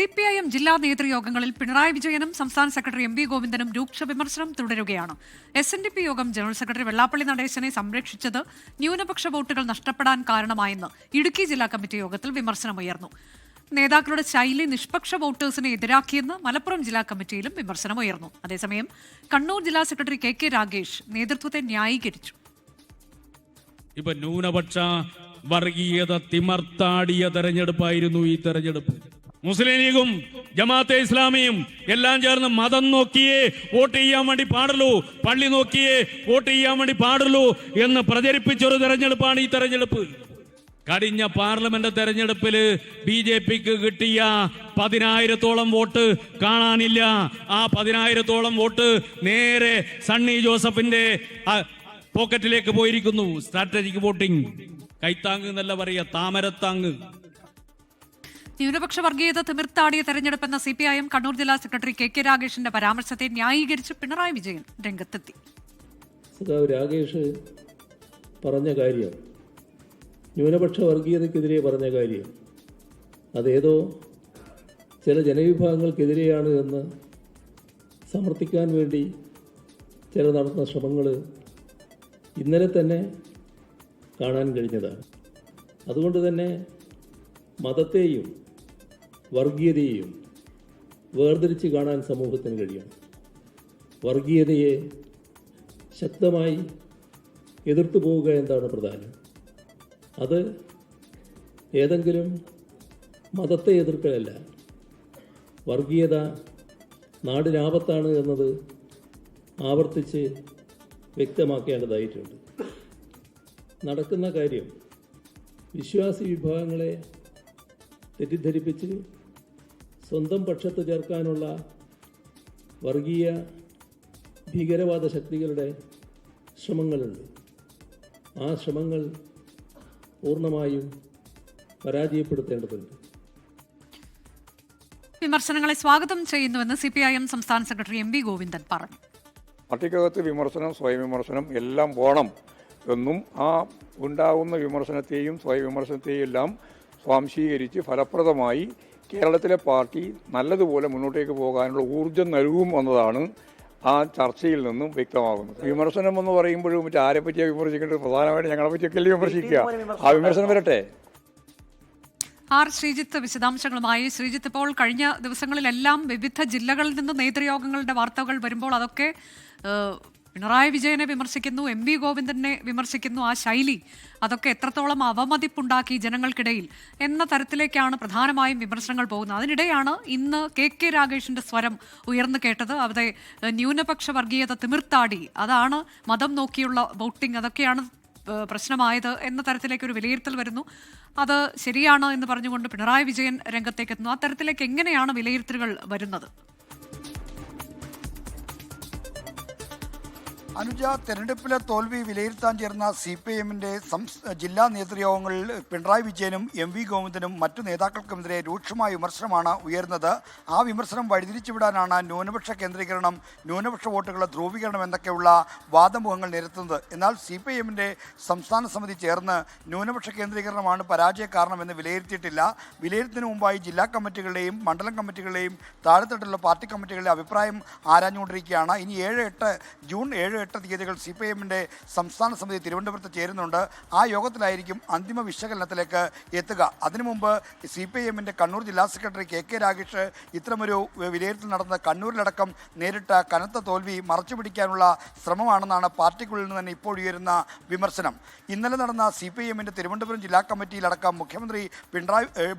CPIM ജില്ലാ നേതൃയോഗങ്ങളിൽ പിണറായി വിജയനും സംസ്ഥാന സെക്രട്ടറി MV ഗോവിന്ദനും രൂക്ഷ വിമർശനം തുടരുകയാണ്. SNDP യോഗം ജനറൽ സെക്രട്ടറി വെള്ളാപ്പള്ളി നടേശനെ സംരക്ഷിച്ചത് ന്യൂനപക്ഷ വോട്ടുകൾ നഷ്ടപ്പെടാൻ കാരണമായെന്ന് ഇടുക്കി ജില്ലാ കമ്മിറ്റി യോഗത്തിൽ വിമർശനമുയർന്നു. നേതാക്കളുടെ ശൈലി നിഷ്പക്ഷ വോട്ടേഴ്സിനെ എതിരാക്കിയെന്ന് മലപ്പുറം ജില്ലാ കമ്മിറ്റിയിലും വിമർശനമുയർന്നു. അതേസമയം കണ്ണൂർ ജില്ലാ സെക്രട്ടറി KK രാഗേഷ് നേതൃത്വത്തെ ന്യായീകരിച്ചു. ഇപ്പൊ ന്യൂനപക്ഷ വർഗീയത തിമർത്താടിയ തെരഞ്ഞെടുപ്പായിരുന്നു ഈ തെരഞ്ഞെടുപ്പ്. മുസ്ലിം ലീഗും ജമാഅത്തെ ഇസ്ലാമിയും എല്ലാം ചേർന്ന് മതം നോക്കിയേ വോട്ട് ചെയ്യാൻ വേണ്ടി പാടുള്ളൂ, പള്ളി നോക്കിയേ വോട്ട് ചെയ്യാൻ വേണ്ടി പാടുള്ളൂ എന്ന് പ്രചരിപ്പിച്ചൊരു തെരഞ്ഞെടുപ്പാണ് ഈ തെരഞ്ഞെടുപ്പ്. കഴിഞ്ഞ പാർലമെന്റ് തെരഞ്ഞെടുപ്പില് BJPക്ക് കിട്ടിയ 10,000-ഓളം വോട്ട് കാണാനില്ല. ആ 10,000-ഓളം വോട്ട് നേരെ സണ്ണി ജോസഫിന്റെ പോക്കറ്റിലേക്ക് പോയിരിക്കുന്നു. സ്ട്രാറ്റജിക് വോട്ടിംഗ്, കൈത്താങ് എന്നല്ല പറയുക, താമരത്താങ്. ന്യൂനപക്ഷ വർഗീയത തിമിർത്താടിയ തെരഞ്ഞെടുപ്പെന്ന CPIM കണ്ണൂർ ജില്ലാ സെക്രട്ടറി KK രാഗേഷിന്റെ പരാമർശത്തെ ന്യായീകരിച്ച് പിണറായി വിജയൻ രംഗത്തെത്തി. രാഗേഷ് പറഞ്ഞ കാര്യം, ന്യൂനപക്ഷ വർഗീയതയ്ക്കെതിരെ പറഞ്ഞ കാര്യം, അതേതോ ചില ജനവിഭാഗങ്ങൾക്കെതിരെയാണ് എന്ന് സമർത്ഥിക്കാൻ വേണ്ടി ചില നടത്തുന്ന ശ്രമങ്ങൾ ഇന്നലെ തന്നെ കാണാൻ കഴിഞ്ഞതാണ്. അതുകൊണ്ട് തന്നെ മതത്തെയും വർഗീയതയെയും വേർതിരിച്ച് കാണാൻ സമൂഹത്തിന് കഴിയണം. വർഗീയതയെ ശക്തമായി എതിർത്തു പോവുക എന്താണ് പ്രധാനം. അത് ഏതെങ്കിലും മതത്തെ എതിർക്കലല്ല. വർഗീയത നാടിനാപത്താണ് എന്നത് ആവർത്തിച്ച് വ്യക്തമാക്കേണ്ടതായിട്ടുണ്ട്. നടക്കുന്ന കാര്യം വിശ്വാസി വിഭാഗങ്ങളെ തെറ്റിദ്ധരിപ്പിച്ച് സ്വന്തം പക്ഷത്ത് ചേർക്കാനുള്ള വർഗീയ ഭീകരവാദ ശക്തികളുടെ ശ്രമങ്ങളുണ്ട്. ആ ശ്രമങ്ങൾ പൂർണ്ണമായും പരാജയപ്പെടുത്തേണ്ടതുണ്ട്. വിമർശനങ്ങളെ സ്വാഗതം ചെയ്യുന്നുവെന്ന് CPIM സംസ്ഥാന സെക്രട്ടറി MV ഗോവിന്ദൻ പറഞ്ഞു. പാർട്ടിക്കകത്ത് വിമർശനം, സ്വയം വിമർശനം എല്ലാം വേണം എന്നും ആ ഉണ്ടാകുന്ന വിമർശനത്തെയും സ്വയം വിമർശനത്തെയും എല്ലാം സ്വാംശീകരിച്ച് ഫലപ്രദമായി കേരളത്തിലെ പാർട്ടി നല്ലതുപോലെ മുന്നോട്ടേക്ക് പോകാനുള്ള ഊർജ്ജം നൽകും എന്നതാണ് ആ ചർച്ചയിൽ നിന്നും വ്യക്തമാകുന്നത്. വിമർശനം എന്ന് പറയുമ്പോഴും മറ്റേ ആരെ പറ്റിയാണ് വിമർശിക്കേണ്ടത്? പ്രധാനമായിട്ട് ഞങ്ങളെ പറ്റിയൊക്കെ വിമർശിക്കുക. ആ വിമർശനം വരട്ടെ. ശ്രീജിത്ത് വിശദാംശങ്ങളുമായി. ശ്രീജിത്ത്, ഇപ്പോൾ കഴിഞ്ഞ ദിവസങ്ങളിലെല്ലാം വിവിധ ജില്ലകളിൽ നിന്ന് നേതൃയോഗങ്ങളുടെ വാർത്തകൾ വരുമ്പോൾ അതൊക്കെ പിണറായി വിജയനെ വിമർശിക്കുന്നു, MV ഗോവിന്ദനെ വിമർശിക്കുന്നു. ആ ശൈലി അതൊക്കെ എത്രത്തോളം അവമതിപ്പുണ്ടാക്കി ജനങ്ങൾക്കിടയിൽ എന്ന തരത്തിലേക്കാണ് പ്രധാനമായും വിമർശനങ്ങൾ പോകുന്നത്. അതിനിടെയാണ് ഇന്ന് KK രാഗേഷിന്റെ സ്വരം ഉയർന്നു കേട്ടത്. അവിടെ ന്യൂനപക്ഷ വർഗീയത തിമിർത്താടി, അതാണ് മതം നോക്കിയുള്ള വോട്ടിംഗ്, അതൊക്കെയാണ് പ്രശ്നമായത് എന്ന തരത്തിലേക്കൊരു വിലയിരുത്തൽ വരുന്നു. അത് ശരിയാണ് എന്ന് പറഞ്ഞുകൊണ്ട് പിണറായി വിജയൻ രംഗത്തേക്ക് എത്തുന്നു. ആ തരത്തിലേക്ക് എങ്ങനെയാണ് വിലയിരുത്തലുകൾ വരുന്നത്? അനുജ, തെരഞ്ഞെടുപ്പിലെ തോൽവി വിലയിരുത്താൻ ചേർന്ന CPIMന്റെ ജില്ലാ നേതൃയോഗങ്ങളിൽ പിണറായി വിജയനും MV ഗോവിന്ദനും മറ്റു നേതാക്കൾക്കുമെതിരെ രൂക്ഷമായ വിമർശനമാണ് ഉയർന്നത്. ആ വിമർശനം വഴിതിരിച്ചുവിടാനാണ് ന്യൂനപക്ഷ കേന്ദ്രീകരണം, ന്യൂനപക്ഷ വോട്ടുകളുടെ ധ്രുവീകരണം എന്നൊക്കെയുള്ള വാദമുഖങ്ങൾ നിരത്തുന്നത്. എന്നാൽ CPIMന്റെ സംസ്ഥാന സമിതി ചേർന്ന് ന്യൂനപക്ഷ കേന്ദ്രീകരണമാണ് പരാജയ കാരണമെന്ന് വിലയിരുത്തിയിട്ടില്ല. വിലയിരുത്തുന്നതിന് മുമ്പായി ജില്ലാ കമ്മിറ്റികളുടെയും മണ്ഡലം കമ്മിറ്റികളുടെയും താഴെത്തട്ടുള്ള പാർട്ടി കമ്മിറ്റികളുടെ അഭിപ്രായം ആരാഞ്ഞുകൊണ്ടിരിക്കുകയാണ്. ഇനി ജൂൺ 7-8 തീയതികൾ CPIMന്റെ സംസ്ഥാന സമിതി തിരുവനന്തപുരത്ത് ചേരുന്നുണ്ട്. ആ യോഗത്തിലായിരിക്കും അന്തിമ വിശകലനത്തിലേക്ക് എത്തുക. അതിനു മുമ്പ് CPIMന്റെ കണ്ണൂർ ജില്ലാ സെക്രട്ടറി KK രാഗേഷ് ഇത്തരമൊരു വിലയിരുത്തൽ നടന്ന കണ്ണൂരിലടക്കം നേരിട്ട കനത്ത തോൽവി മറച്ചുപിടിക്കാനുള്ള ശ്രമമാണെന്നാണ് പാർട്ടിക്കുള്ളിൽ നിന്ന് തന്നെ ഇപ്പോൾ ഉയരുന്ന വിമർശനം. ഇന്നലെ നടന്ന CPIMന്റെ തിരുവനന്തപുരം ജില്ലാ കമ്മിറ്റിയിലടക്കം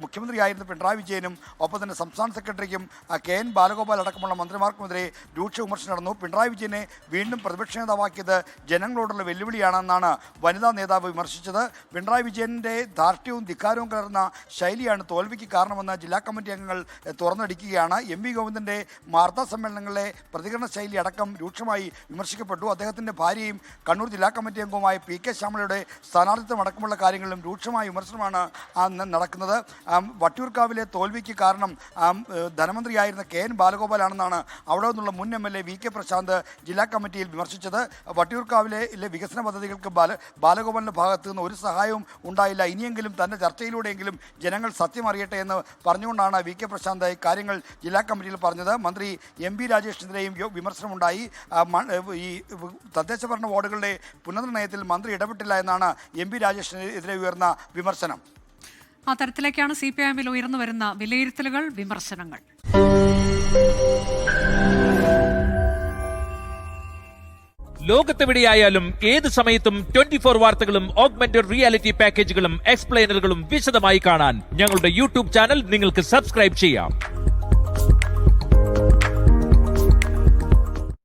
മുഖ്യമന്ത്രിയായിരുന്ന പിണറായി വിജയനും ഒപ്പം തന്നെ സംസ്ഥാന സെക്രട്ടറിക്കും KN ബാലഗോപാൽ അടക്കമുള്ള മന്ത്രിമാർക്കുമെതിരെ രൂക്ഷ വിമർശനം നടന്നു. പിണറായി വിജയനെ വീണ്ടും പ്രതിപക്ഷ നേതാവാക്കിയത് ജനങ്ങളോടുള്ള വെല്ലുവിളിയാണെന്നാണ് വനിതാ നേതാവ് വിമർശിച്ചത്. പിണറായി വിജയന്റെ ധാർഷ്ട്യവും ധിക്കാരവും കലർന്ന ശൈലിയാണ് തോൽവിക്ക് കാരണമെന്ന് ജില്ലാ കമ്മിറ്റി അംഗങ്ങൾ തുറന്നടിക്കുകയാണ്. MV ഗോവിന്ദന്റെ വാർത്താ സമ്മേളനങ്ങളിലെ പ്രതികരണ ശൈലി അടക്കം രൂക്ഷമായി വിമർശിക്കപ്പെട്ടു. അദ്ദേഹത്തിന്റെ ഭാര്യയും കണ്ണൂർ ജില്ലാ കമ്മിറ്റി അംഗവുമായ PK ശ്യാമളയുടെ സ്ഥാനാർത്ഥിത്വം അടക്കമുള്ള കാര്യങ്ങളിലും രൂക്ഷമായ വിമർശനമാണ് നടക്കുന്നത്. വട്ടിയൂർക്കാവിലെ തോൽവിക്ക് കാരണം ധനമന്ത്രിയായിരുന്ന KN ബാലഗോപാലാണെന്നാണ് അവിടെ നിന്നുള്ള മുൻ MLA VK പ്രശാന്ത് ജില്ലാ കമ്മിറ്റിയിൽ വിമർശിച്ചത്. ചോദിച്ചത്. വട്ടിയൂർക്കാവിലെ വികസന പദ്ധതികൾക്ക് ബാലഗോപാലിൻ്റെ ഭാഗത്തു നിന്ന് ഒരു സഹായവും ഉണ്ടായില്ല. ഇനിയെങ്കിലും തൻ്റെ ചർച്ചയിലൂടെയെങ്കിലും ജനങ്ങൾ സത്യം അറിയട്ടെ എന്ന് പറഞ്ഞുകൊണ്ടാണ് വി കെ പ്രശാന്ത് കാര്യങ്ങൾ ജില്ലാ കമ്മിറ്റിയിൽ പറഞ്ഞത്. മന്ത്രി എം പി രാജേഷിനെതിരെയും വിമർശനമുണ്ടായി. ഈ തദ്ദേശ ഭരണ വാർഡുകളുടെ പുനർനിർണയത്തിൽ മന്ത്രി ഇടപെട്ടില്ല എന്നാണ് എം പി രാജേഷിനെതിരെ ഉയർന്ന വിമർശനം. ആ തരത്തിലേക്കാണ് CPIM-ൽ ഉയർന്നു വരുന്ന വിലയിരുത്തലുകൾ, വിമർശനങ്ങൾ. ലോകത്തെവിടെയായാലും ഏത് സമയത്തും 24 വാർത്തകളും ഓഗ്മെന്റഡ് റിയാലിറ്റി പാക്കേജുകളും എക്സ്പ്ലെയിനറുകളും വിശദമായി കാണാൻ ഞങ്ങളുടെ യൂട്യൂബ് ചാനൽ നിങ്ങൾക്ക് സബ്സ്ക്രൈബ് ചെയ്യാം.